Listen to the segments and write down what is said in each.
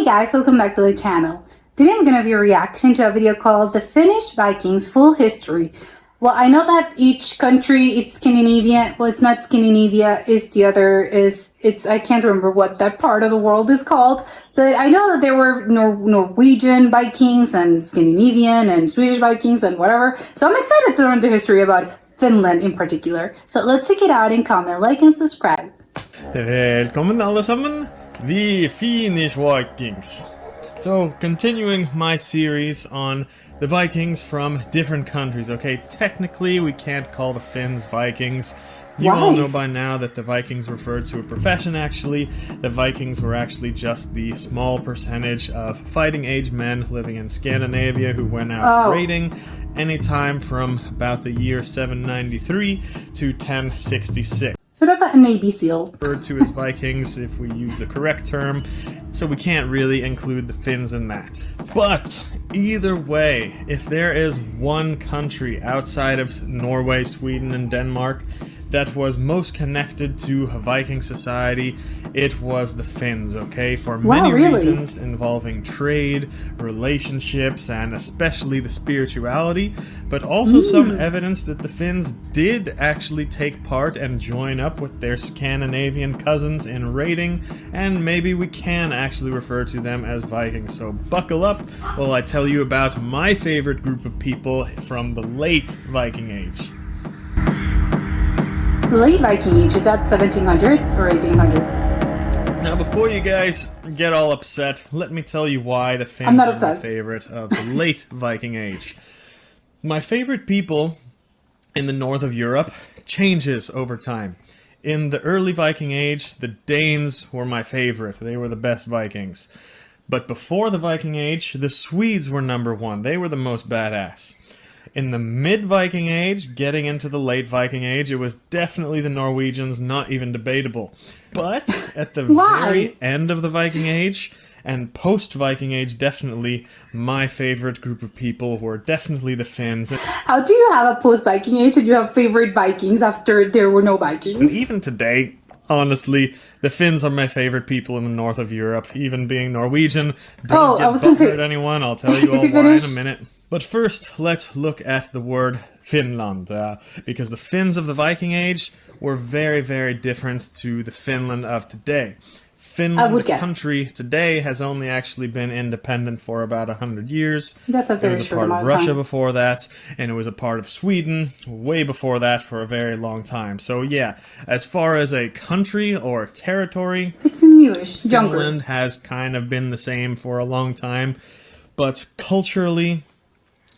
Hey guys, welcome back to the channel. Today I'm going to be reacting to a video called The Finnish Vikings Full History. Well, I know that each country, it's Scandinavian, well it's not Scandinavia, is the other, I can't remember what that part of the world is called, but I know that there were Norwegian Vikings and Scandinavian and Swedish Vikings and whatever, so I'm excited to learn the history about Finland in particular. So let's check it out and comment, like and subscribe. Välkommen allesammen! The Finnish Vikings. So, continuing my series on the Vikings from different countries. Okay, technically we can't call the Finns Vikings. You all know by now that the Vikings referred to a profession actually. The Vikings were actually just the small percentage of fighting age men living in Scandinavia who went out raiding anytime from about the year 793 to 1066. Sort of a Navy SEAL. Referred to as Vikings if we use the correct term, so we can't really include the Finns in that. But either way, if there is one country outside of Norway, Sweden, and Denmark that was most connected to Viking society, it was the Finns, okay? For many reasons involving trade, relationships, and especially the spirituality, but also some evidence that the Finns did actually take part and join up with their Scandinavian cousins in raiding, and maybe we can actually refer to them as Vikings. So buckle up while I tell you about my favorite group of people from the late Viking Age. Late Viking Age, is that 1700s or 1800s? Now, before you guys get all upset, let me tell you why the Finns are my favorite of the late Viking Age. My favorite people in the north of Europe changes over time. In the early Viking Age, the Danes were my favorite. They were the best Vikings. But before the Viking Age, the Swedes were number one. They were the most badass. In the mid-Viking Age, getting into the late Viking Age, it was definitely the Norwegians, not even debatable. But at the very end of the Viking Age, and post-Viking Age, definitely, my favorite group of people were definitely the Finns. How do you have a post-Viking Age and you have favorite Vikings after there were no Vikings? And even today, honestly, the Finns are my favorite people in the north of Europe, even being Norwegian. Don't get butthurt anyone, I'll tell you all why in a minute. But first, let's look at the word Finland, because the Finns of the Viking Age were very, very different to the Finland of today. Finland, the country today, has only actually been independent for about 100 years. That's a very short amount of time. It was a part of Russia before that, and it was a part of Sweden way before that for a very long time. So yeah, as far as a country or territory, it's newish, Finland has kind of been the same for a long time, but culturally,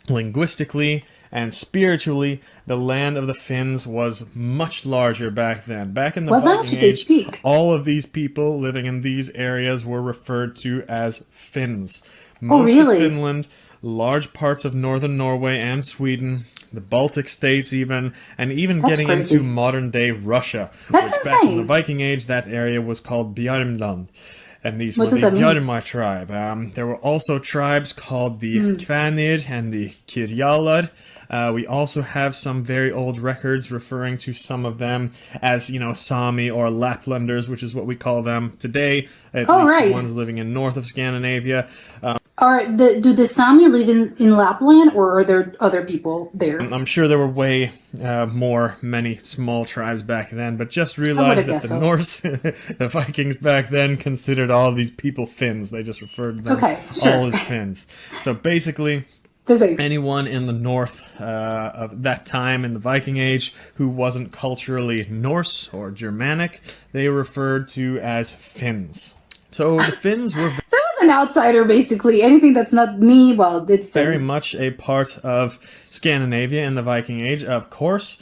linguistically, and spiritually, the land of the Finns was much larger back then. Back in the Viking Age, all of these people living in these areas were referred to as Finns. Most of Finland, large parts of northern Norway and Sweden, the Baltic states even, and even getting into modern-day Russia. Back in the Viking Age, that area was called Björnland. And these were the Björnmar tribe. There were also tribes called the Kvanir and the Kirjalar. We also have some very old records referring to some of them as, you know, Sami or Laplanders, which is what we call them today, at least the ones living in north of Scandinavia. Do the Sami live in Lapland, or are there other people there? I'm sure there were many small tribes back then, but just realize that the Norse, the Vikings back then, considered all these people Finns. They just referred to them all as Finns. So basically, anyone in the north of that time in the Viking Age who wasn't culturally Norse or Germanic, they were referred to as Finns. So the Finns were... So I was an outsider, basically. Anything that's not me, well, it's very much a part of Scandinavia in the Viking Age, of course,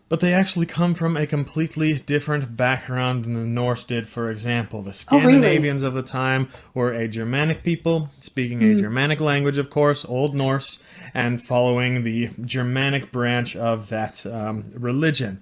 but they actually come from a completely different background than the Norse did, for example. The Scandinavians of the time were a Germanic people, speaking a Germanic language, of course, Old Norse, and following the Germanic branch of that religion.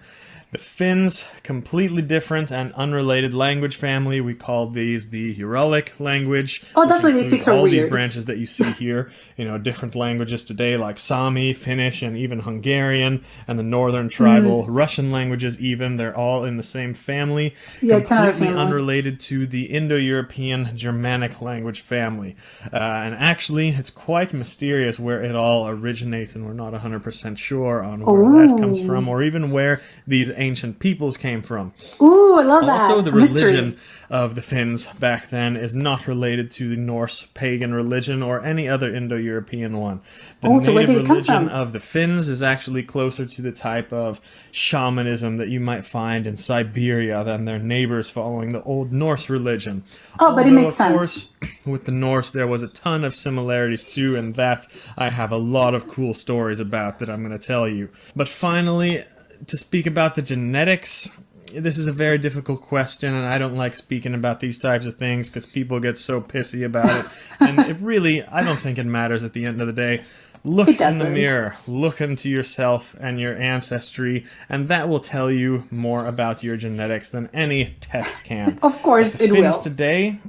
The Finns, completely different and unrelated language family. We call these the Uralic language. Oh, that's why they includes speak so all weird. these branches that you see here. Different languages today like Sami, Finnish, and even Hungarian, and the northern tribal Russian languages even. They're all in the same family. Yeah, it's another Completely family. unrelated to the Indo-European Germanic language family. And actually, it's quite mysterious where it all originates, and we're not 100% sure on where that comes from, or even where these ancient peoples came from. Ooh, I love that. Also, the Mystery. religion of the Finns back then is not related to the Norse pagan religion or any other Indo-European one. The Oh, so where native did it come religion from? of the Finns is actually closer to the type of shamanism that you might find in Siberia than their neighbors following the Old Norse religion. Oh, but it Although, makes of course, sense. with the Norse, there was a ton of similarities too, and that I have a lot of cool stories about that I'm going to tell you. But finally, to speak about the genetics, this is a very difficult question, and I don't like speaking about these types of things because people get so pissy about it. And I don't think it matters at the end of the day. Look It in the doesn't. mirror, look into yourself and your ancestry, and that will tell you more about your genetics than any test can. Of course The it Finns will. today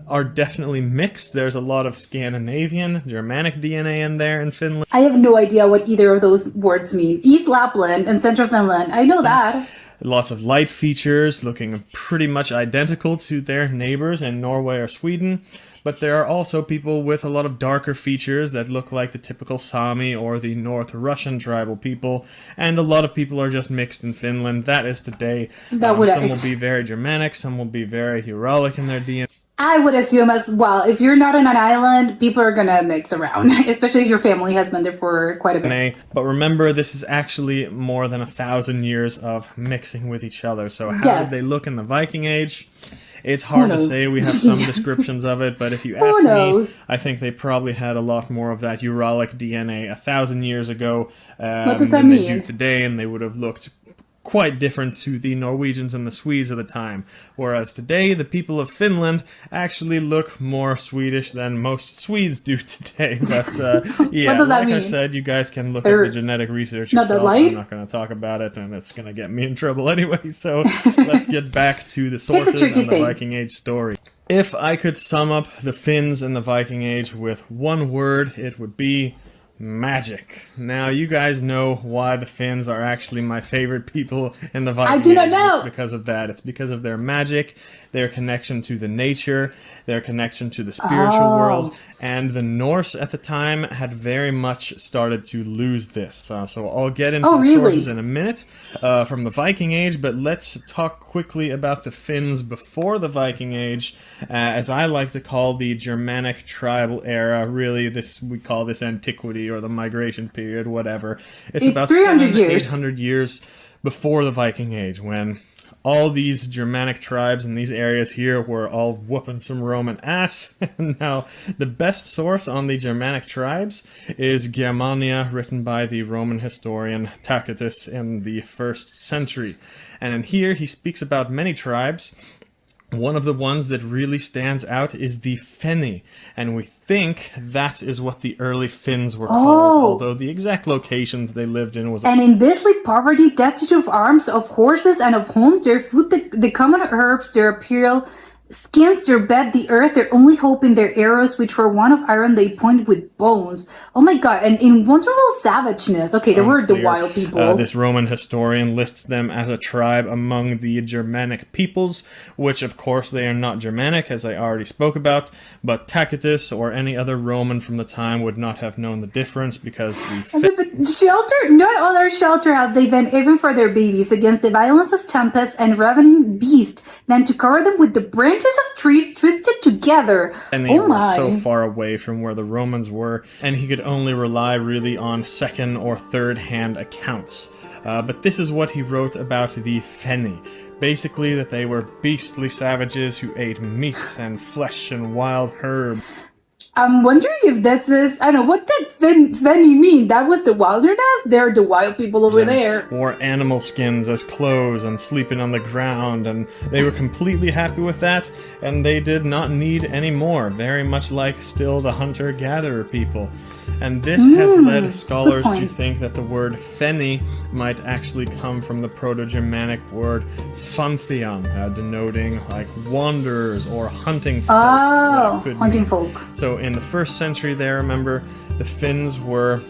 are definitely mixed. There's a lot of Scandinavian, Germanic DNA in there in Finland. I have no idea what either of those words mean. East Lapland and Central Finland. I know that. Lots of light features looking pretty much identical to their neighbors in Norway or Sweden. But there are also people with a lot of darker features that look like the typical Sami or the North Russian tribal people. And a lot of people are just mixed in Finland. That is today. That would- Some will be very Germanic, some will be very Uralic in their DNA. I would assume as well, if you're not on an island, people are gonna mix around, especially if your family has been there for quite a bit. But remember, this is actually more than 1,000 years of mixing with each other. So how Yes. did they look in the Viking Age? It's hard to knows? say. We have some descriptions of it, but if you ask me, knows? I think they probably had a lot more of that Uralic DNA 1,000 years ago What does that than they do mean? today, and they would have looked quite different to the Norwegians and the Swedes of the time. Whereas today, the people of Finland actually look more Swedish than most Swedes do today. But yeah, does that like I mean? said, you guys can look They're up the genetic research not that yourself. light? I'm not going to talk about it, and it's going to get me in trouble anyway. So let's get back to the sources tricky and the thing. Viking Age story. If I could sum up the Finns and the Viking Age with one word, it would be magic. Now, you guys know why the Finns are actually my favorite people in the Viking Age. I do not and know. It's because of that. It's because of their magic, their connection to the nature, their connection to the spiritual Oh. world, and the Norse at the time had very much started to lose this. So I'll get into Oh, the really? sources in a minute from the Viking Age, but let's talk quickly about the Finns before the Viking Age, as I like to call the Germanic tribal era. Really, we call this antiquity or the migration period, whatever. It's about 300 700, years. 800 years before the Viking Age, when all these Germanic tribes in these areas here were all whooping some Roman ass. Now, the best source on the Germanic tribes is Germania, written by the Roman historian Tacitus in the 1st century. And in here, he speaks about many tribes. One of the ones that really stands out is the Feni, and we think that is what the early Finns were called, although the exact location that they lived in was... And in beastly poverty, destitute of arms, of horses, and of homes, their food, the common herbs, their apparel, skins, their bed, the earth, their only hope in their arrows, which were one of iron, they pointed with bones. Oh my god, and in wonderful savageness. Okay, they were the Unclear. wild people. This Roman historian lists them as a tribe among the Germanic peoples, which of course they are not Germanic, as I already spoke about, but Tacitus or any other Roman from the time would not have known the difference because But shelter, no other shelter have they been, even for their babies, against the violence of tempest and ravening beast, than to cover them with the branches of trees twisted together. and they were so far away from where the Romans were, and he could only rely really on second or third hand accounts. But this is what he wrote about the Feni. Basically, that they were beastly savages who ate meats and flesh and wild herb. I'm wondering if that's this. I don't know what did Fenny mean. That was the wilderness. They're the wild people over And there. wore animal skins as clothes and sleeping on the ground, and they were completely happy with that, and they did not need any more, very much like still the hunter-gatherer people. And this has led scholars to point. think that the word fenni might actually come from the Proto-Germanic word fantheon, denoting like wanderers or hunting folk. what it Oh, could hunting mean. folk. So in the 1st century there, remember, the Finns were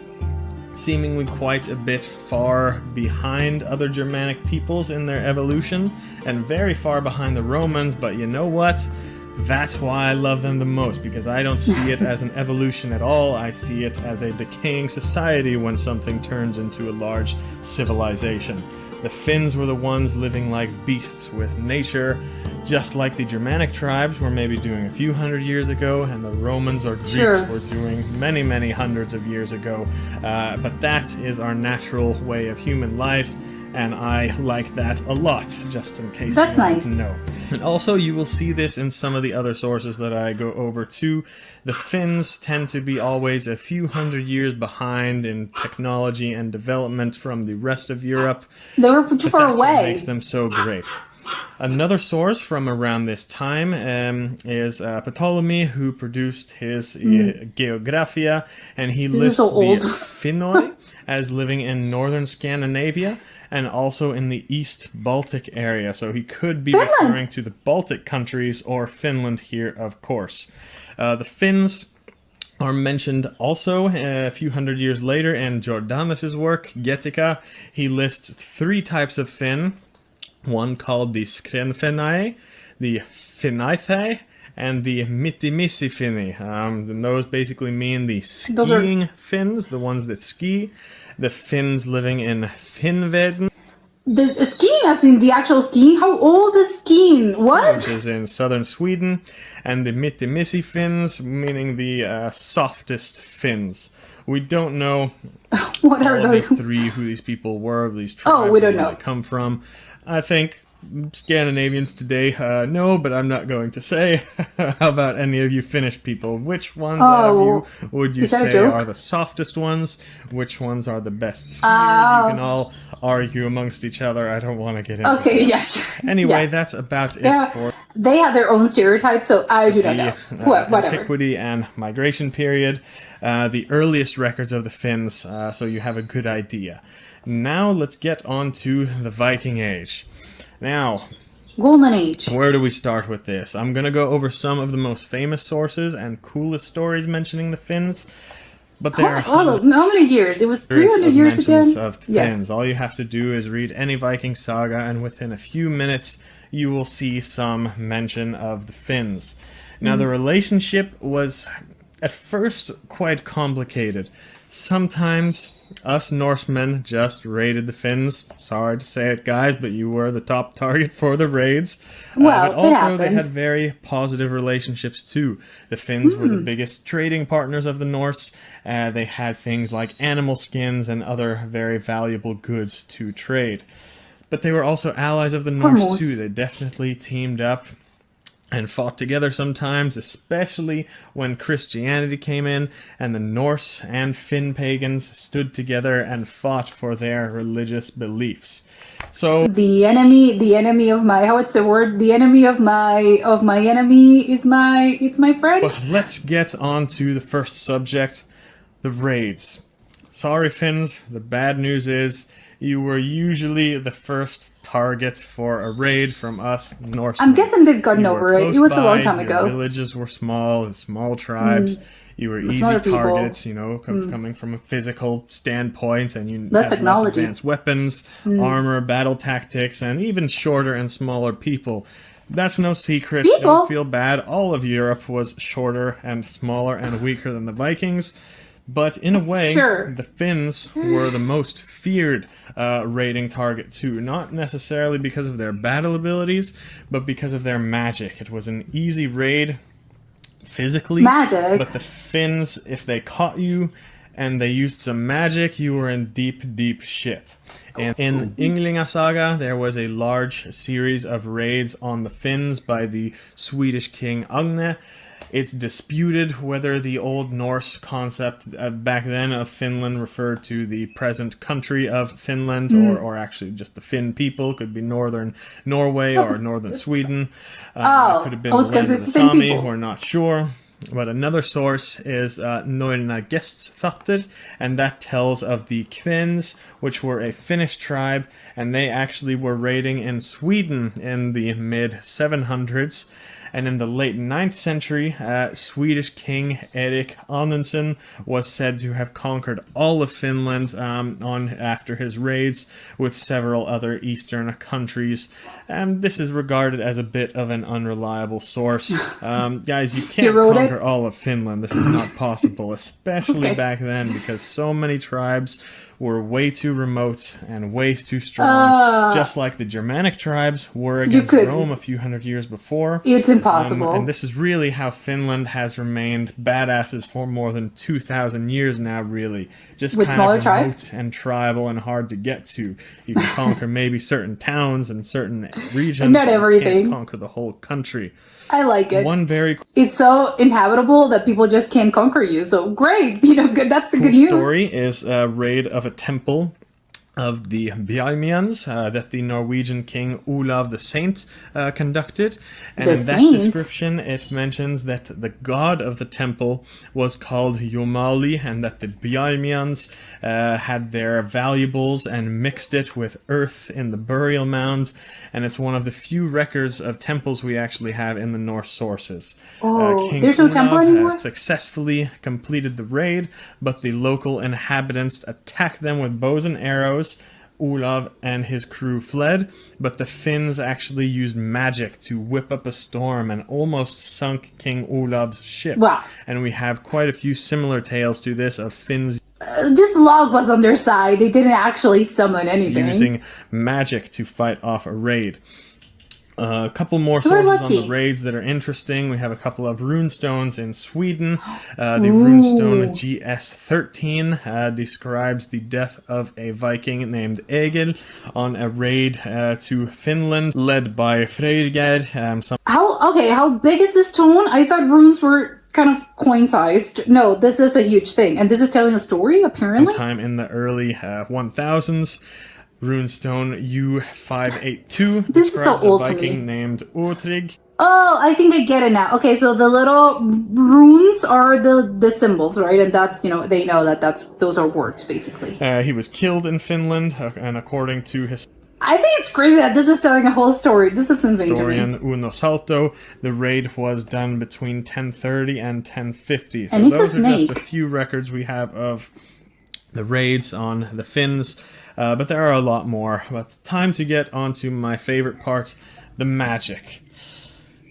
seemingly quite a bit far behind other Germanic peoples in their evolution, and very far behind the Romans, but you know what? That's why I love them the most, because I don't see it as an evolution at all. I see it as a decaying society when something turns into a large civilization. The Finns were the ones living like beasts with nature, just like the Germanic tribes were maybe doing a few hundred years ago, and the Romans or Greeks Sure. were doing many, many hundreds of years ago. But that is our natural way of human life, and I like that a lot, just in case That's you wanted nice. to know. And also, you will see this in some of the other sources that I go over too. The Finns tend to be always a few hundred years behind in technology and development from the rest of Europe. They were too But far that's what away. makes them so great. Another source from around this time is Ptolemy, who produced his Geographia, and he is lists so old. the Finnoi as living in northern Scandinavia and also in the East Baltic area. So he could be Finland. referring to the Baltic countries or Finland here, of course. The Finns are mentioned also a few hundred years later in Jordanus' work, Getica. He lists 3 types of Finn, one called the Skrenfenai, the Finnaithai, and the Mittimissi-Finni. And those basically mean the Those are- skiing Finns, the ones that ski, the Finns living in Finnveden, This skiing, as in the actual skiing. How old is skiing? which What? is in southern Sweden, and the Mittimissi Finns, meaning the softest Finns. We don't know What are all of those? these 3, who these people were, these tribes, Oh, we don't where know. they come from. I think Scandinavians today know, but I'm not going to say. How about any of you Finnish people? Which ones out of you would you is that a say joke? are the softest ones? Which ones are the best skiers? You can all argue amongst each other. I don't want to get into Okay, that. yeah, sure. Anyway, Yeah. that's about it Yeah. for They have their own stereotypes, so I do not the know. Whatever. antiquity and migration period, the earliest records of the Finns, so you have a good idea. Now let's get on to the Viking Age. Now, Golden Age. where do we start with this? I'm going to go over some of the most famous sources and coolest stories mentioning the Finns, but there are How many years? It was hundreds 300 of years mentions again? of the Yes. Finns. All you have to do is read any Viking saga, and within a few minutes, you will see some mention of the Finns. Now, the relationship was at first quite complicated. Sometimes us Norsemen just raided the Finns. Sorry to say it, guys, but you were the top target for the raids. Well, but also, it they happened. had very positive relationships too. The Finns were the biggest trading partners of the Norse. They had things like animal skins and other very valuable goods to trade. But they were also allies of the Norse Norse. too. They definitely teamed up and fought together sometimes, especially when Christianity came in and the Norse and Finn pagans stood together and fought for their religious beliefs. So The enemy of my, what's the word? The enemy of my enemy is it's my friend. let's get on to the first subject, the raids. Sorry, Finns, the bad news is you were usually the first target for a raid from us Norsemen. I'm guessing they've gotten You over were it. close It was a long by, time your ago. villages were small tribes. You were easy smaller people. targets, coming from a physical standpoint, and you Less had less technology. advanced weapons, armor, battle tactics, and even shorter and smaller people. That's no secret. People. Don't feel bad. All of Europe was shorter and smaller and weaker than the Vikings. But in a way, Sure. the Finns were the most feared raiding target too. Not necessarily because of their battle abilities, but because of their magic. It was an easy raid physically. Magic? But the Finns, if they caught you and they used some magic, you were in deep, deep shit. And in Ynglinga Saga, there was a large series of raids on the Finns by the Swedish king Agne. It's disputed whether the Old Norse concept back then of Finland referred to the present country of Finland, or actually just the Finn people. Could be northern Norway or northern Sweden. It could have been I the was gonna land say of it's the the same Sami. people. We're not sure. But another source is Norna Gestfather, and that tells of the Kvens, which were a Finnish tribe, and they actually were raiding in Sweden in the mid 700s. And in the late 9th century, Swedish King Erik Amundsen was said to have conquered all of Finland after his raids with several other eastern countries. And this is regarded as a bit of an unreliable source. Guys, you can't conquer all of Finland. This is not possible, especially back then, because so many tribes were way too remote and way too strong, just like the Germanic tribes were against Rome a few hundred years before. It's impossible. And this is really how Finland has remained badasses for more than 2,000 years now, really. Just with kind of remote tribes? and tribal and hard to get to. You can conquer maybe certain towns and certain regions, not but everything. you can't conquer the whole country. I like it. It's so inhabitable that people just can't conquer you. So great, good. That's the good news. Story is a raid of a temple of the Bjarmians that the Norwegian king Olav the Saint conducted. And in that description, it mentions that the god of the temple was called Jomali, and that the Bjarmians had their valuables and mixed it with earth in the burial mounds. And it's one of the few records of temples we actually have in the Norse sources. King there's no Olav temple anymore? Successfully completed the raid, but the local inhabitants attacked them with bows and arrows. Olav and his crew fled, but the Finns actually used magic to whip up a storm and almost sunk King Olav's ship. Wow. And we have quite a few similar tales to this of Finns just log was on their side. They didn't actually summon anything. Using magic to fight off a raid. A couple more sources on the raids that are interesting. We have a couple of runestones in Sweden. The runestone GS13 describes the death of a Viking named Egil on a raid to Finland, led by Freygeir. How big is this stone? I thought runes were kind of coin-sized. No, this is a huge thing, and this is telling a story. Apparently, sometime in the early 1000s. Runestone U582 describes a Viking named Ortrig. Oh, I think I get it now. Okay, so the little runes are the symbols, right? And that's, they know that those are words, basically. He was killed in Finland, and according to his... I think it's crazy that this is telling a whole story. This is insane to me. Historian Uno Salto, the raid was done between 1030 and 1050. So those are just a few records we have of the raids on the Finns. But there are a lot more. But time to get on to my favorite part, the magic.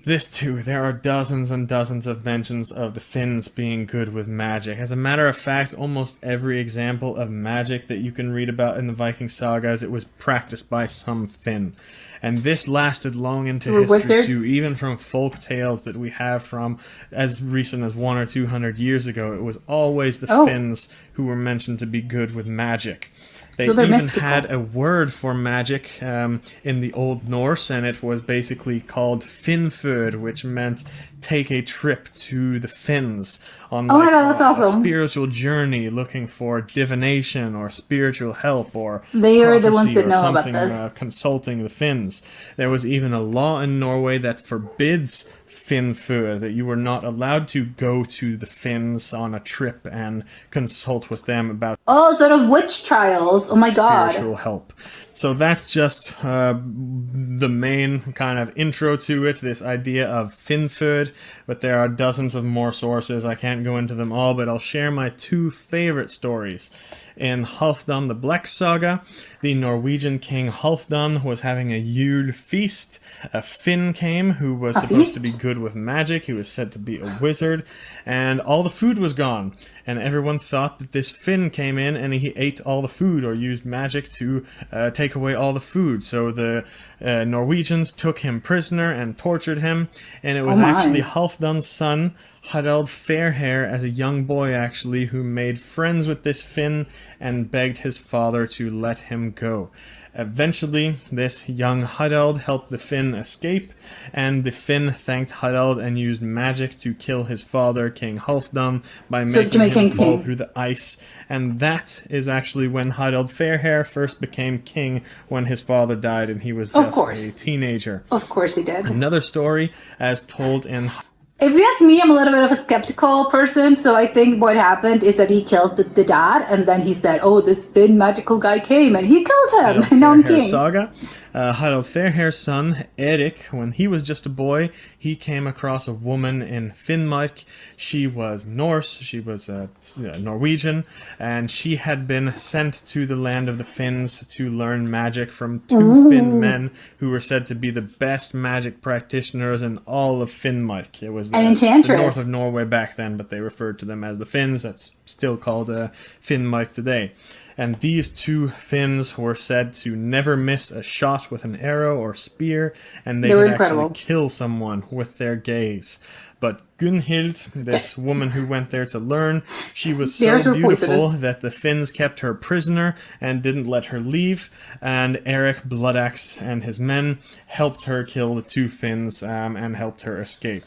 This too, there are dozens and dozens of mentions of the Finns being good with magic. As a matter of fact, almost every example of magic that you can read about in the Viking sagas, it was practiced by some Finn. And this lasted long into history too, even from folk tales that we have from as recent as 100 or 200 years ago. It was always the Finns who were mentioned to be good with magic. They even had a word for magic in the Old Norse, and it was basically called Finnföd, which meant take a trip to the Finns on a spiritual journey, looking for divination or spiritual help or they are the ones that know about this. Consulting the Finns. There was even a law in Norway that forbids Finnföd, that you were not allowed to go to the Finns on a trip and consult with them about sort of witch trials. Oh my god. Spiritual help. So that's just the main kind of intro to it, this idea of Finnföd, but there are dozens of more sources. I can't go into them all, but I'll share my two favorite stories. In Halfdan the Black Saga, the Norwegian king Halfdan was having a Yule feast. A Finn came who was supposed to be good with magic. He was said to be a wizard, and all the food was gone. And everyone thought that this Finn came in and he ate all the food or used magic to take away all the food. So the Norwegians took him prisoner and tortured him, and it was actually Halfdan Halfdan's son, Harald Fairhair, as a young boy actually, who made friends with this Finn and begged his father to let him go. Eventually, this young Harald helped the Finn escape, and the Finn thanked Harald and used magic to kill his father, King Halfdan, by making him fall through the ice. And that is actually when Harald Fairhair first became king, when his father died and he was just a teenager. Of course he did. Another story, as told in... If you ask me, I'm a little bit of a skeptical person, so I think what happened is that he killed the dad, and then he said, oh, this thin magical guy came, and he killed him, and now I'm king. Saga. Harald Fairhair's son, Erik, when he was just a boy, he came across a woman in Finnmark. She was Norse, she was Norwegian, and she had been sent to the land of the Finns to learn magic from two Finn men who were said to be the best magic practitioners in all of Finnmark. It was the north of Norway back then, but they referred to them as the Finns. That's still called Finnmark today. And these two Finns were said to never miss a shot with an arrow or spear, and they could actually kill someone with their gaze. But Gunhild, this woman who went there to learn, she was so beautiful that the Finns kept her prisoner and didn't let her leave, and Erik Bloodaxe and his men helped her kill the two Finns and helped her escape.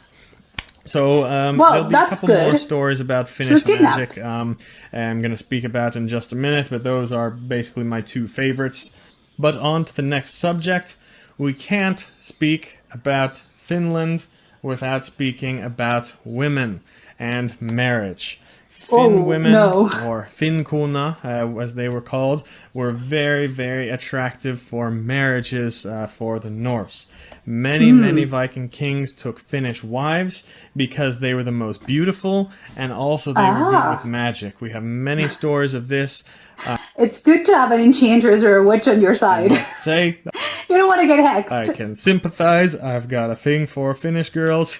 So there'll be a couple more stories about Finnish magic I'm going to speak about in just a minute, but those are basically my two favorites. But on to the next subject. We can't speak about Finland without speaking about women and marriage. Finn women, or Finnkona, as they were called, were very, very attractive for marriages for the Norse. Many Viking kings took Finnish wives because they were the most beautiful, and also they were good with magic. We have many stories of this. It's good to have an enchantress or a witch on your side. Say, you don't want to get hexed. I can sympathize. I've got a thing for Finnish girls.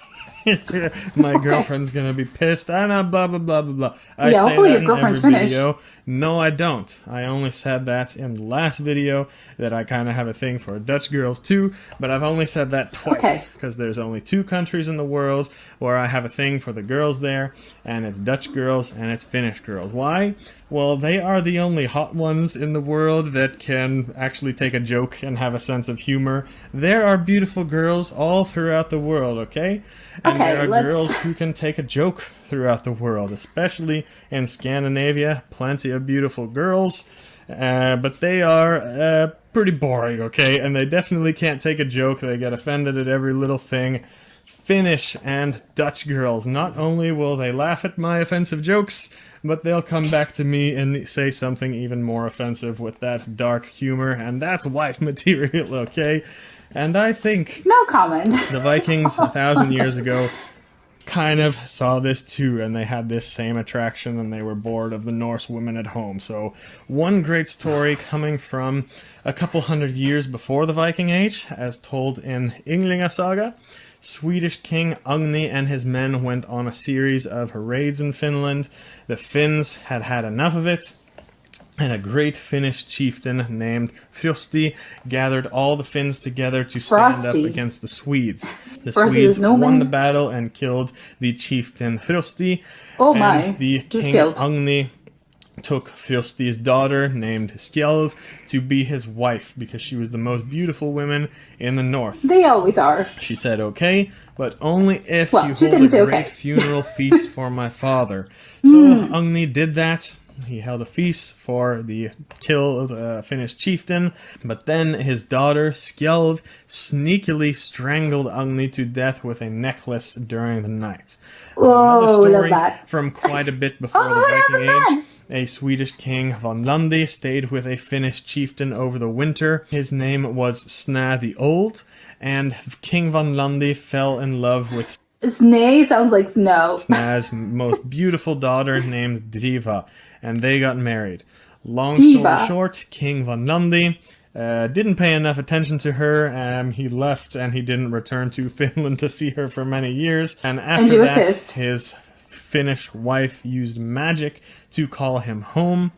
My girlfriend's gonna be pissed. I know, blah blah blah blah blah. I say hopefully that your in girlfriend's every Finnish. video. No, I don't. I only said that in the last video that I kind of have a thing for Dutch girls too, but I've only said that twice because there's only two countries in the world where I have a thing for the girls there, and it's Dutch girls and it's Finnish girls. Why? Well, they are the only hot ones in the world that can actually take a joke and have a sense of humor. There are beautiful girls all throughout the world, okay? And there are girls who can take a joke throughout the world, especially in Scandinavia. Plenty of beautiful girls, but they are pretty boring, okay? And they definitely can't take a joke. They get offended at every little thing. Finnish and Dutch girls, not only will they laugh at my offensive jokes, but they'll come back to me and say something even more offensive with that dark humor, and that's wife material, okay? And I think... No comment. The Vikings, 1,000 years ago, kind of saw this too, and they had this same attraction, and they were bored of the Norse women at home. So, one great story coming from a couple hundred years before the Viking Age, as told in Ynglinga Saga. Swedish King Agni and his men went on a series of raids in Finland. The Finns had had enough of it, and a great Finnish chieftain named Frosti gathered all the Finns together to stand up against the Swedes. The Swedes won the battle and killed the chieftain Frosti. And the King Agni took Frosti's daughter, named Skjalv, to be his wife because she was the most beautiful woman in the north. They always are. She said, okay, but only if you hold a great funeral feast for my father. So Agni did that. He held a feast for the killed Finnish chieftain, but then his daughter, Skjalv, sneakily strangled Agni to death with a necklace during the night. Another story from quite a bit before the Viking Age. A Swedish king, Vanlandi, stayed with a Finnish chieftain over the winter. His name was Sna the Old, and King Vanlandi fell in love with Snay sounds like snow. Sna's most beautiful daughter named Driva, and they got married. Long story short, King Vanlandi didn't pay enough attention to her. He left and he didn't return to Finland to see her for many years. And after that, his Finnish wife used magic to call him home.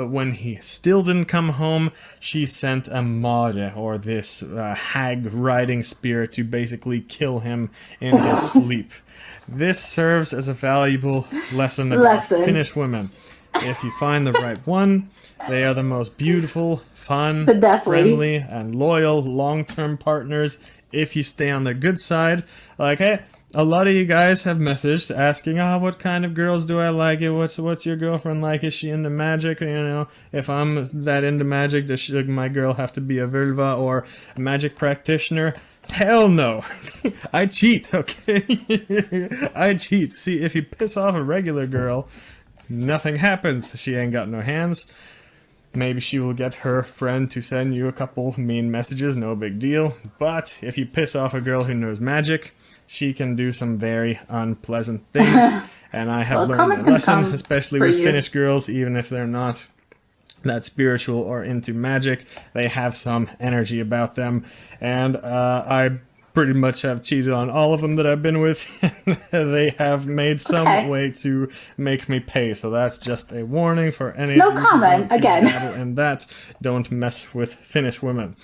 but when he still didn't come home, she sent a mare, or this hag riding spirit, to basically kill him in his sleep. This serves as a valuable lesson about Finnish women. If you find the right one, they are the most beautiful, fun, friendly, and loyal long-term partners if you stay on their good side. Like, hey, a lot of you guys have messaged asking, what kind of girls do I like? What's your girlfriend like? Is she into magic? You know, if I'm that into magic, does my girl have to be a vulva or a magic practitioner? Hell no. I cheat, okay? I cheat. See, if you piss off a regular girl, nothing happens. She ain't got no hands. Maybe she will get her friend to send you a couple mean messages, no big deal. But if you piss off a girl who knows magic, she can do some very unpleasant things. And I have learned a lesson, especially with Finnish girls, even if they're not that spiritual or into magic, they have some energy about them. And I pretty much have cheated on all of them that I've been with. They have made some way to make me pay. So that's just a warning for any no comment again. And that, don't mess with Finnish women.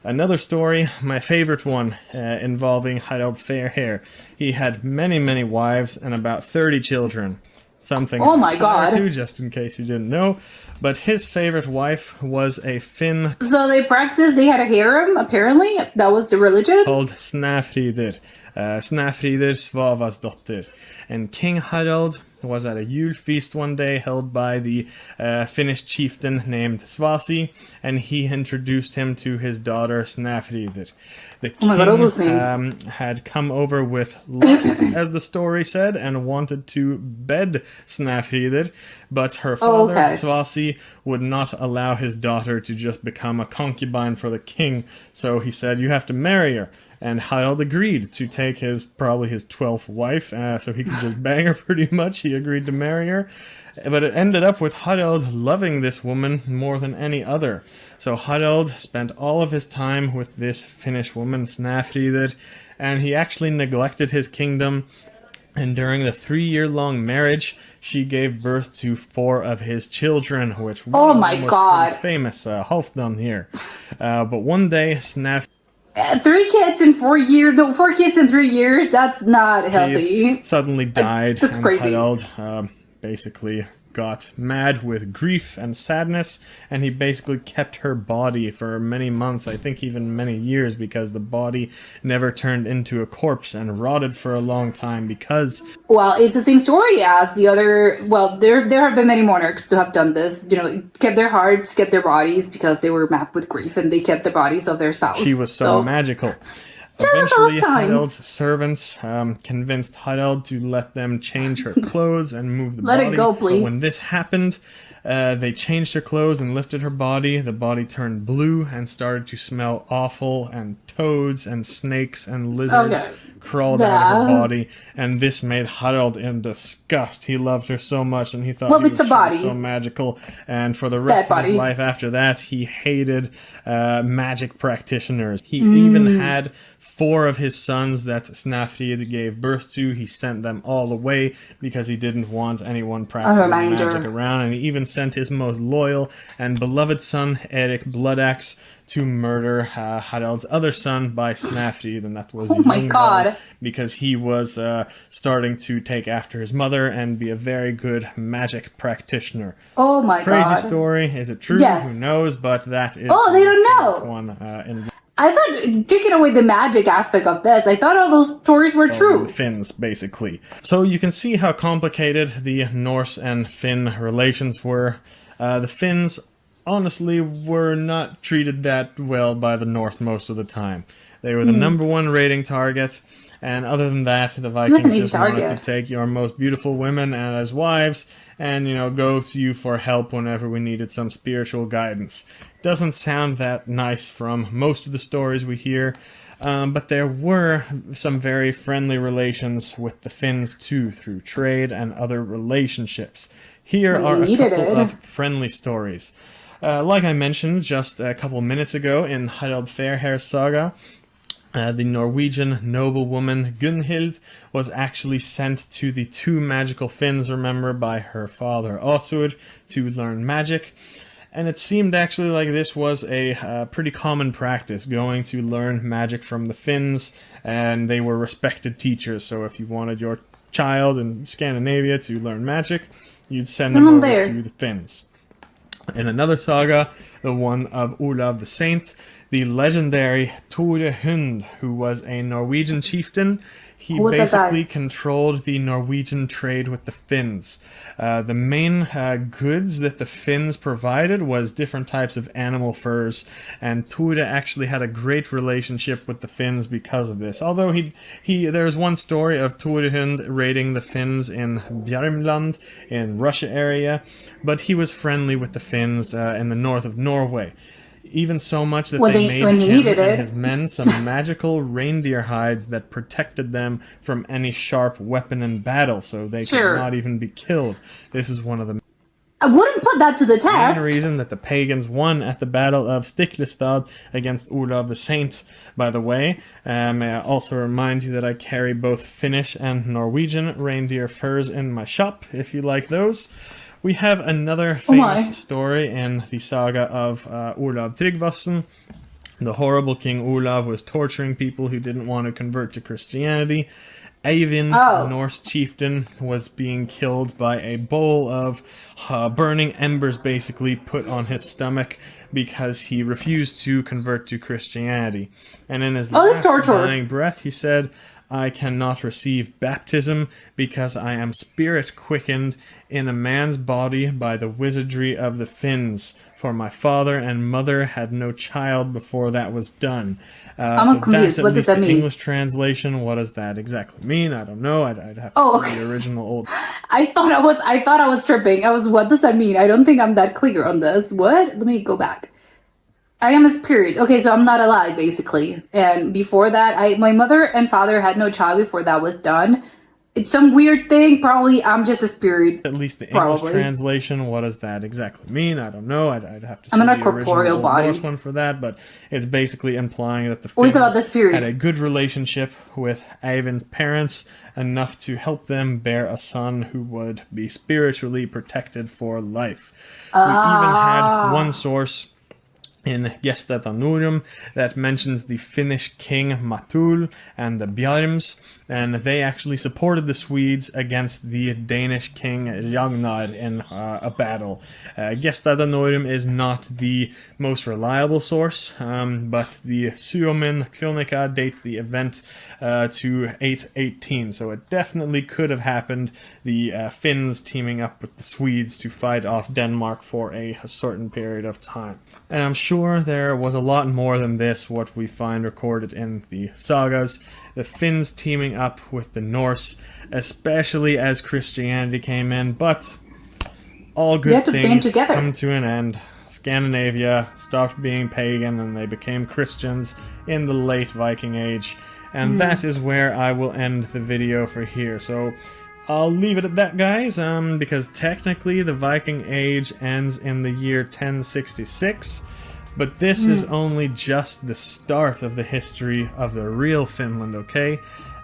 Another story, my favorite one, involving Harald Fairhair. He had many, many wives and about 30 children. Something too, just in case you didn't know. But his favorite wife was a Finn. So they had a harem, apparently? That was the religion? Called Snæfríður. Snæfríður Svavarsdóttir. And King Harald was at a Yule feast one day held by the Finnish chieftain named Svasi, and he introduced him to his daughter Snæfríður. The king had come over with lust, as the story said, and wanted to bed Snæfríður, but her father, Svasi, would not allow his daughter to just become a concubine for the king, so he said, you have to marry her. And Harald agreed to take probably his 12th wife, so he could just bang her pretty much. He agreed to marry her. But it ended up with Harald loving this woman more than any other. So Harald spent all of his time with this Finnish woman, Snæfríður, and he actually neglected his kingdom. And during the 3-year-long marriage, she gave birth to 4 of his children, which was pretty famous, Halfdan here. But one day, Snæfríður... 3 kids in 4 years. No, 4 kids in 3 years. That's not healthy. He suddenly died. That's crazy. Harald basically got mad with grief and sadness, and he basically kept her body for many months, I think even many years, because the body never turned into a corpse and rotted for a long time because... Well, it's the same story as the other... Well, there have been many monarchs who have done this. You know, kept their hearts, kept their bodies because they were mad with grief, and they kept the bodies of their spouse. She was so magical. Eventually, Harald's servants convinced Harald to let them change her clothes and move the body. Let it go, please. But when this happened, they changed her clothes and lifted her body. The body turned blue and started to smell awful, and toads and snakes and lizards crawled out of her body. And this made Harald in disgust. He loved her so much, and he thought she was so magical. And for the rest of his life after that, he hated magic practitioners. He even had 4 of his sons that Snæfríður gave birth to. He sent them all away because he didn't want anyone practicing magic around, and he even sent his most loyal and beloved son, Erik Bloodaxe, to murder Harald's other son by Snæfríður, and that was because he was starting to take after his mother and be a very good magic practitioner. Oh my God. Crazy story. Is it true? Yes. Who knows? But that is they don't know. One I thought, taking away the magic aspect of this, I thought all those stories were true. Finns, basically. So you can see how complicated the Norse and Finn relations were. The Finns, honestly, were not treated that well by the Norse most of the time. They were the #1 raiding target, and other than that, the Vikings just wanted to take your most beautiful women and as wives, and, you know, go to you for help whenever we needed some spiritual guidance. Doesn't sound that nice from most of the stories we hear, but there were some very friendly relations with the Finns too, through trade and other relationships. Here are a couple of friendly stories. Like I mentioned just a couple minutes ago in Harald Fairhair's saga, The Norwegian noblewoman Gunhild was actually sent to the two magical Finns, remember, by her father Osur to learn magic. And it seemed actually like this was a pretty common practice, going to learn magic from the Finns, and they were respected teachers. So if you wanted your child in Scandinavia to learn magic, you'd send them over there to the Finns. In another saga, the one of Olav the Saint, the legendary Tore Hund, who was a Norwegian chieftain, he basically controlled the Norwegian trade with the Finns. The main goods that the Finns provided was different types of animal furs, and Tore actually had a great relationship with the Finns because of this. Although there's one story of Tore Hund raiding the Finns in Bjørnland in Russia area, but he was friendly with the Finns in the north of Norway. Even so much that they made him and his men some magical reindeer hides that protected them from any sharp weapon in battle, so they could not even be killed. This is one of the I wouldn't put that to the test. main reason that the pagans won at the Battle of Stiklestad against Olav the Saint, by the way. May I also remind you that I carry both Finnish and Norwegian reindeer furs in my shop, if you like those. We have another famous story in the saga of Olav Tryggvason. The horrible King Olav was torturing people who didn't want to convert to Christianity. Eivind, Norse chieftain, was being killed by a bowl of burning embers basically put on his stomach because he refused to convert to Christianity. And in his last dying breath, he said, "I cannot receive baptism because I am spirit quickened in a man's body by the wizardry of the Finns, for my father and mother had no child before that was done." I'm confused. What does that mean? English translation. What does that exactly mean? I don't know. I'd have to see the original old. I thought I was tripping. What does that mean? I don't think I'm that clear on this. What? Let me go back. I am a spirit. Okay, so I'm not alive, basically. And before that, my mother and father had no child before that was done. It's some weird thing. Probably I'm just a spirit. At least the English translation. What does that exactly mean? I don't know. I'd have to see I'm not the corporeal original body. Norse one for that, but it's basically implying that the Finns had a good relationship with Eivind's parents, enough to help them bear a son who would be spiritually protected for life. We even had one source in Gesta Danorum that mentions the Finnish king Matul and the Bjarms, and they actually supported the Swedes against the Danish king Ragnar in a battle. Gesta Danorum is not the most reliable source, but the Suomen Kronika dates the event to 818, so it definitely could have happened, the Finns teaming up with the Swedes to fight off Denmark for a certain period of time. And I'm sure there was a lot more than this, what we find recorded in the sagas. The Finns teaming up with the Norse, especially as Christianity came in, but all good things come to an end. Scandinavia stopped being pagan and they became Christians in the late Viking Age, and that is where I will end the video for here. So I'll leave it at that, guys, because technically the Viking Age ends in the year 1066, but this is only just the start of the history of the real Finland, okay?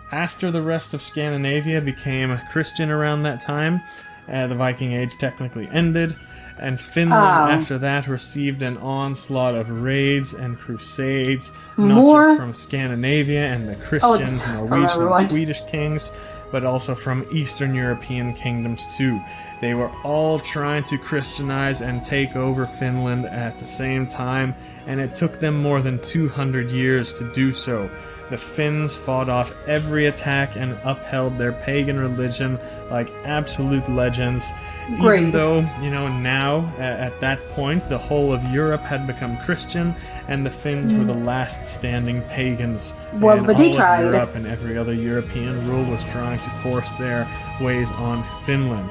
After the rest of Scandinavia became Christian around that time, the Viking Age technically ended, and Finland after that received an onslaught of raids and crusades, not just from Scandinavia and the Christian, Norwegian, and Swedish kings, but also from Eastern European kingdoms too. They were all trying to Christianize and take over Finland at the same time, and it took them more than 200 years to do so. The Finns fought off every attack and upheld their pagan religion like absolute legends. Even though, now, at that point, the whole of Europe had become Christian, and the Finns were the last standing pagans. Well, but they tried. Europe and every other European rule was trying to force their ways on Finland.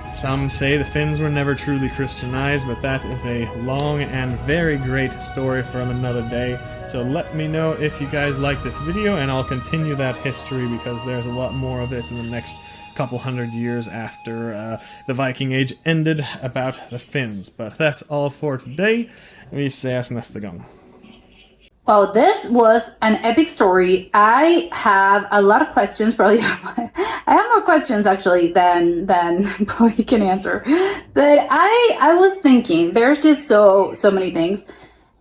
Some say the Finns were never truly Christianized, but that is a long and very great story from another day. So let me know if you guys like this video, and I'll continue that history because there's a lot more of it in the next couple hundred years after the Viking Age ended about the Finns. But that's all for today. Vi ses nästa gång. Well, this was an epic story. I have a lot of questions. Probably, I have more questions actually than probably can answer. But I was thinking, there's just so many things.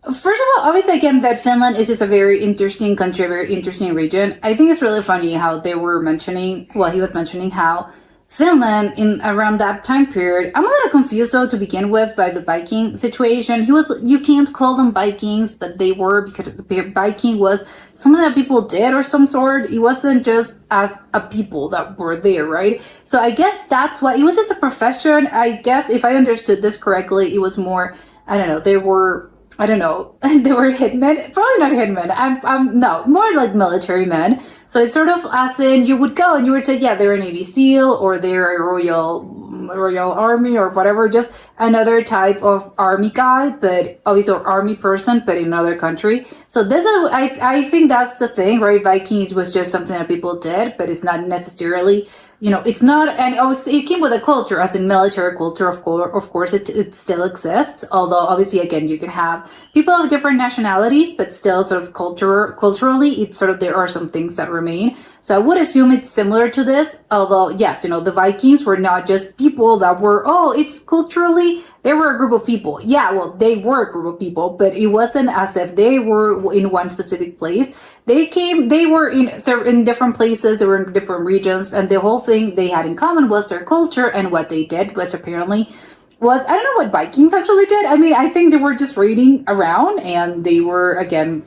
First of all, obviously, again, that Finland is just a very interesting country, a very interesting region. I think it's really funny how they were mentioning. Well, he was mentioning how Finland in around that time period. I'm a little confused though to begin with by the Viking situation. You can't call them Vikings, but they were because Viking was something that people did or some sort. It wasn't just as a people that were there, right? So I guess that's why it was just a profession. I guess if I understood this correctly, it was more. I don't know. They were. I don't know. They were hitmen. Probably not hitmen. I'm no, more like military men. So it's sort of as in you would go and you would say, yeah, they're a Navy SEAL or they're a Royal Army or whatever, just another type of army guy, but obviously army person, but in another country. So this is, I think that's the thing, right? Vikings was just something that people did, but it's not necessarily, it's not, and it came with a culture, as in military culture, of course, it still exists. Although, obviously, again, you can have people of different nationalities, but still, sort of culturally, it's sort of there are some things that remain. So I would assume it's similar to this. Although, yes, the Vikings were not just people that were, it's culturally they were a group of people. Yeah, well, they were a group of people, but it wasn't as if they were in one specific place. They were in different places, they were in different regions, and the whole thing they had in common was their culture, and what they did was apparently was, I don't know what Vikings actually did. I mean, I think they were just raiding around, and they were, again,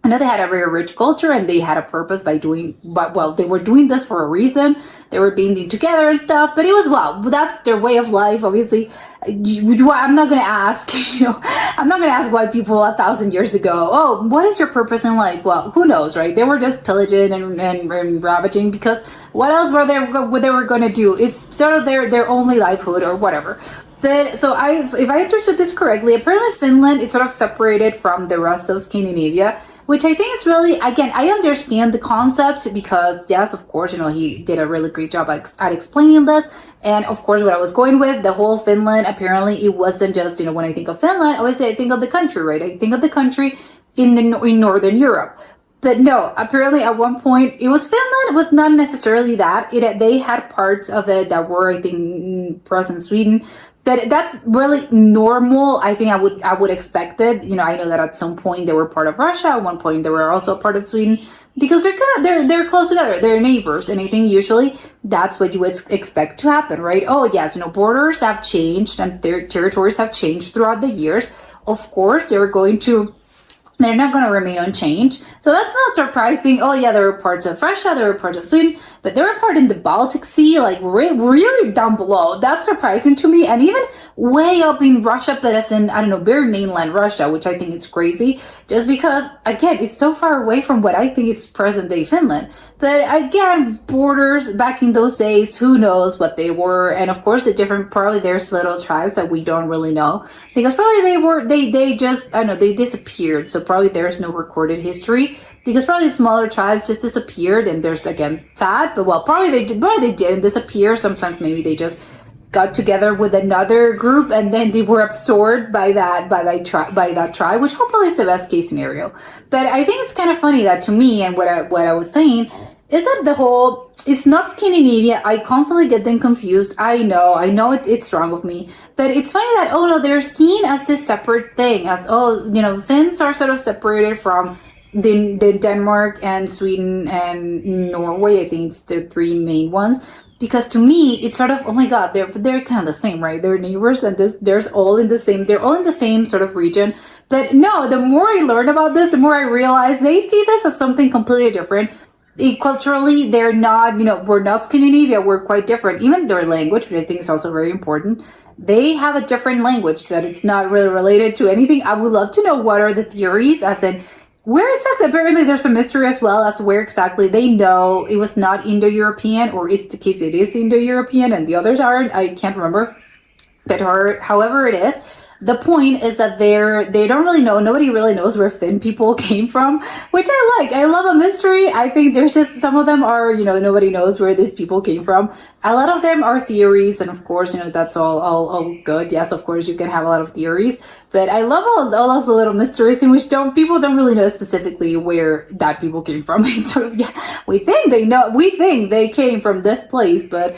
I know they had a very rich culture and they had a purpose by doing, but well, they were doing this for a reason. They were being together and stuff, but it was, well, that's their way of life. Obviously, I'm not going to ask, I'm not going to ask white people 1,000 years ago, oh, what is your purpose in life? Well, who knows, right? They were just pillaging and ravaging because what else were they were going to do? It's sort of their only livelihood or whatever. But so if I understood this correctly, apparently Finland is sort of separated from the rest of Scandinavia, which I think is really, again, I understand the concept because, yes, of course, he did a really great job at explaining this. And of course, what I was going with, the whole Finland, apparently it wasn't just, when I think of Finland, obviously I think of the country, right? I think of the country in Northern Europe. But no, apparently at one point it was Finland. It was not necessarily that. They had parts of it that were, I think, present in Sweden. That's really normal. I think I would expect it. I know that at some point they were part of Russia. At one point they were also part of Sweden because they're close together. They're neighbors, and I think usually that's what you would expect to happen, right? Oh yes, borders have changed and their territories have changed throughout the years. Of course, they're not going to remain unchanged. So that's not surprising. Oh yeah, there were parts of Russia, there were parts of Sweden, but there were part in the Baltic Sea, like really down below. That's surprising to me. And even way up in Russia, but as in, I don't know, very mainland Russia, which I think is crazy. Just because, again, it's so far away from what I think it's present day Finland. But again, borders back in those days, who knows what they were. And of course, probably there's little tribes that we don't really know. Because probably they just, I don't know, they disappeared. So probably there's no recorded history. Because probably smaller tribes just disappeared. And there's, again, sad, but well, probably they didn't disappear. Sometimes maybe they just got together with another group and then they were absorbed by that tribe, which hopefully is the best case scenario. But I think it's kind of funny that to me, and what I was saying is that it's not Scandinavia. I constantly get them confused. I know it's wrong of me, but it's funny that, oh no, they're seen as this separate thing, as, Finns are sort of separated from the Denmark and Sweden and Norway. I think it's the three main ones. Because to me, it's sort of, oh my God, they're kind of the same, right? They're neighbors, and they're all in the same sort of region. But no, the more I learn about this, the more I realize they see this as something completely different. Culturally, they're not, we're not Scandinavia, we're quite different. Even their language, which I think is also very important, they have a different language that it's not really related to anything. I would love to know what are the theories, as in, where exactly? Apparently there's a mystery as well as to where exactly they know it was not Indo-European, or is the case it is Indo-European and the others aren't. I can't remember. But however it is, the point is that they don't really know, nobody really knows where Finn people came from, which I like. I love a mystery. I think there's just some of them are, nobody knows where these people came from. A lot of them are theories, and of course, that's all good. Yes, of course, you can have a lot of theories, but I love all those little mysteries in which people don't really know specifically where that people came from. It's sort of, we think they came from this place, but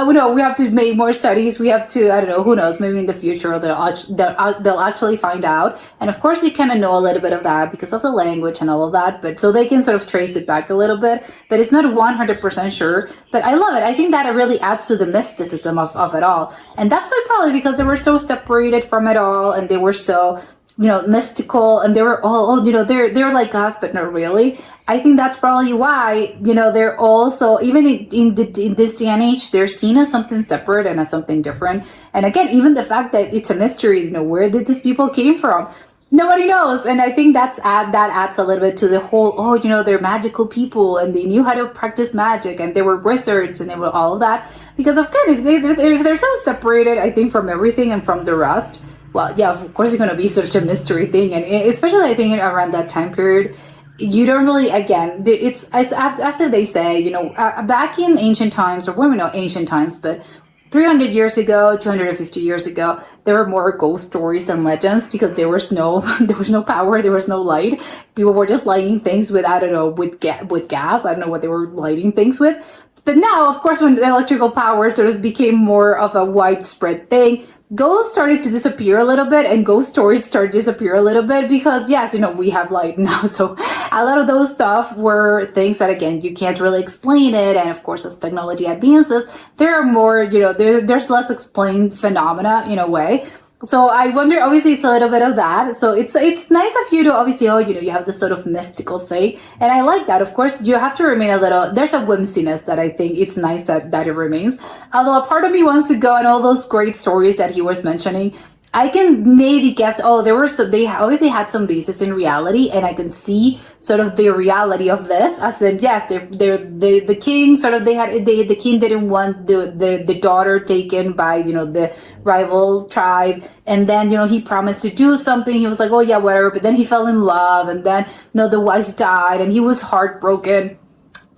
we know we have to make more studies. We have to, I don't know, who knows, maybe in the future they'll actually find out. And of course, you kind of know a little bit of that because of the language and all of that, but so they can sort of trace it back a little bit, but it's not 100% sure. But I love it. I think that it really adds to the mysticism of it all. And that's why, probably because they were so separated from it all, and they were so mystical, and they were all they're like us, but not really. I think that's probably why they're also, even in this day and age, they're seen as something separate and as something different. And again, even the fact that it's a mystery, where did these people came from? Nobody knows. And I think that adds a little bit to the whole, they're magical people, and they knew how to practice magic, and they were wizards, and they were all of that. Because if they're so separated, I think, from everything and from the rest, well, yeah, of course it's going to be such a mystery thing. And especially, I think, around that time period, you don't really, again, it's as if they say, back in ancient times, or women know ancient times, but 300 years ago, 250 years ago, there were more ghost stories and legends because there was no power, there was no light. People were just lighting things with, I don't know, with gas. I don't know what they were lighting things with. But now, of course, when the electrical power sort of became more of a widespread thing, ghosts started to disappear a little bit, and ghost stories started to disappear a little bit because, yes, we have light now. So a lot of those stuff were things that, again, you can't really explain it. And of course, as technology advances, there are more, there's less explained phenomena in a way. So I wonder, obviously, it's a little bit of that. So it's nice of you to obviously, you have this sort of mystical thing. And I like that. Of course, you have to remain a little, there's a whimsiness that I think it's nice that it remains. Although a part of me wants to go on all those great stories that he was mentioning. I can maybe guess, they obviously had some basis in reality, and I can see sort of the reality of this as in, yes, the king sort of, the king didn't want the daughter taken by, the rival tribe. And then, he promised to do something. He was like, oh yeah, whatever. But then he fell in love, and then, the wife died, and he was heartbroken.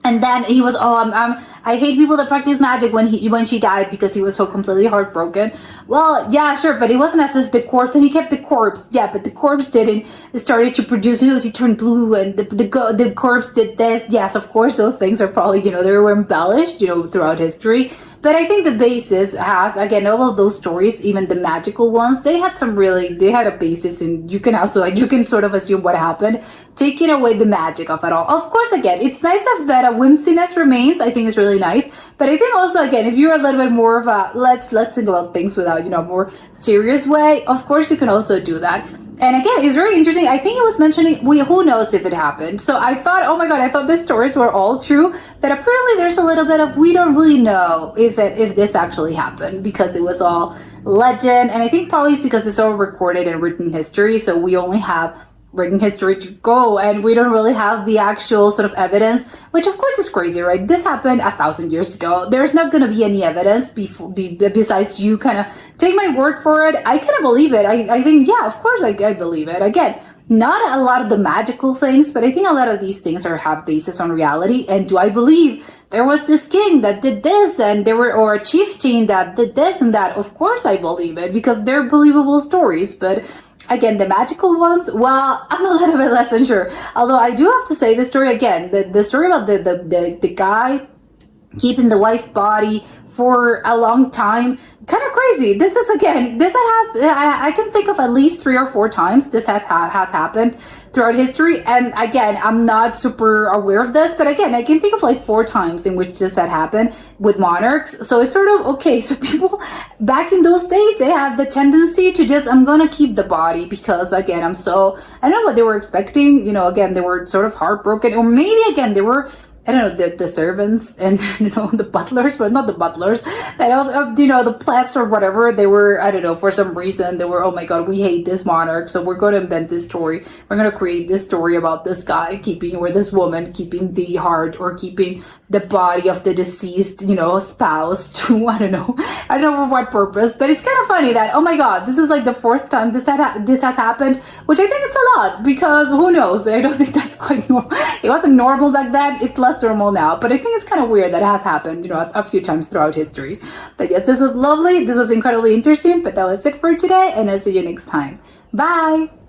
And then he was, I hate people that practice magic when she died because he was so completely heartbroken. Well, yeah, sure, but it wasn't as if the corpse, and he kept the corpse. Yeah, but the corpse didn't. It started to produce, he turned blue, and the corpse did this. Yes, of course, those things are probably, they were embellished, throughout history. But I think the basis has, again, all of those stories, even the magical ones, they had a basis, and you can sort of assume what happened, taking away the magic of it all. Of course, again, it's nice that a whimsiness remains. I think it's really nice. But I think also, again, if you're a little bit more of a, let's think about things without, more serious way, of course you can also do that. And again, it's very interesting. I think he was mentioning, who knows if it happened. So I thought, oh my God, I thought the stories were all true. But apparently there's a little bit of, we don't really know if this actually happened, because it was all legend. And I think probably it's because it's all recorded and written history. So we only have written history to go, and we don't really have the actual sort of evidence, which of course is crazy, right? This happened 1,000 years ago. There's not going to be any evidence besides you kind of take my word for it. I kind of believe it. I think, yeah, of course I believe it. Again, not a lot of the magical things, but I think a lot of these things have basis on reality. And do I believe there was this king that did this, and or a chieftain that did this and that? Of course I believe it, because they're believable stories. But again, the magical ones, well, I'm a little bit less unsure. Although I do have to say the story again, the story about the guy keeping the wife body for a long time, kind of crazy. This is, again, I can think of at least 3 or 4 times this has happened throughout history. And again, I'm not super aware of this, but again, I can think of like 4 times in which this had happened with monarchs. So it's sort of, okay, so people back in those days, they had the tendency to just, I'm gonna keep the body because, again, I don't know what they were expecting. Again, they were sort of heartbroken, or maybe, again, they were I don't know, the servants and the butlers, but not the butlers, that the plebs or whatever, they were, I don't know, for some reason they were, oh my god, we hate this monarch, so we're going to invent this story. We're going to create this story about this guy keeping, or this woman keeping the heart, or keeping the body of the deceased, spouse to, I don't know for what purpose. But it's kind of funny that, oh my god, this is like the fourth time this has happened, which I think it's a lot, because who knows, I don't think that's quite normal. It wasn't normal back then, it's less normal now, but I think it's kind of weird that it has happened, a few times throughout history. But yes, this was lovely, this was incredibly interesting, but that was it for today, and I'll see you next time. Bye!